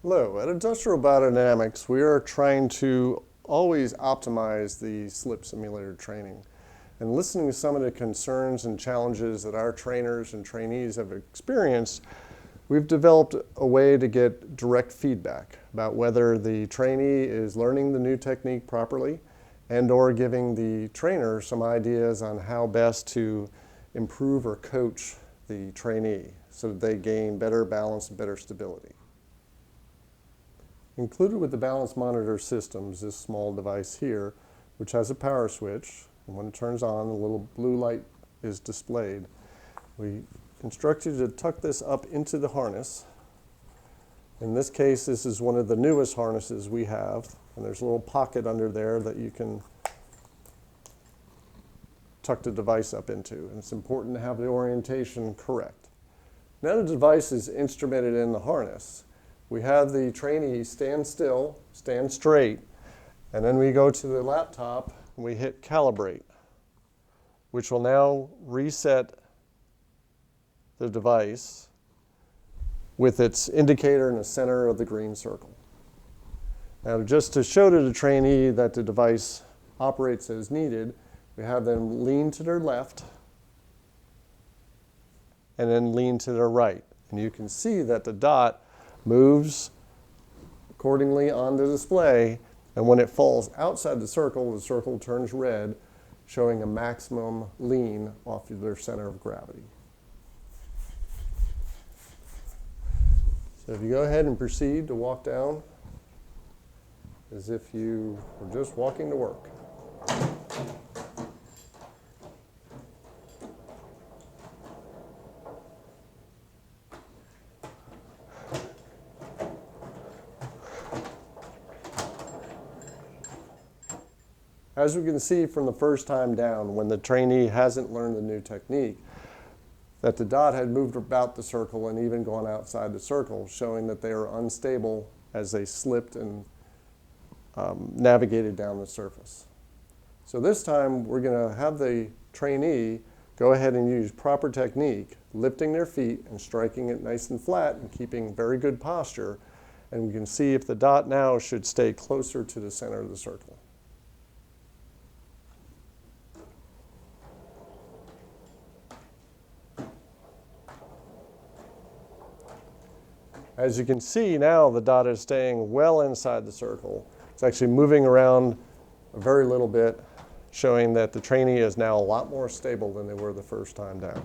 Hello, at Industrial Biodynamics, we are trying to always optimize the slip simulator training. And listening to some of the concerns and challenges that our trainers and trainees have experienced, we've developed a way to get direct feedback about whether the trainee is learning the new technique properly and/or giving the trainer some ideas on how best to improve or coach the trainee so that they gain better balance and better stability. Included with the balance monitor system is this small device here, which has a power switch, and when it turns on, the little blue light is displayed. We instruct you to tuck this up into the harness. In this case, this is one of the newest harnesses we have, and there's a little pocket under there that you can tuck the device up into, and it's important to have the orientation correct. Now the device is instrumented in the harness. We have the trainee stand still, stand straight, and then we go to the laptop and we hit calibrate, which will now reset the device with its indicator in the center of the green circle. Now, just to show to the trainee that the device operates as needed, we have them lean to their left and then lean to their right. And you can see that the dot moves accordingly on the display, and when it falls outside the circle turns red, showing a maximum lean off of their center of gravity. So if you go ahead and proceed to walk down as if you were just walking to work. As we can see from the first time down, when the trainee hasn't learned the new technique, that the dot had moved about the circle and even gone outside the circle, showing that they are unstable as they slipped and navigated down the surface. So this time, we're going to have the trainee go ahead and use proper technique, lifting their feet and striking it nice and flat and keeping very good posture. And we can see if the dot now should stay closer to the center of the circle. As you can see now, the dot is staying well inside the circle. It's actually moving around a very little bit, showing that the trainee is now a lot more stable than they were the first time down.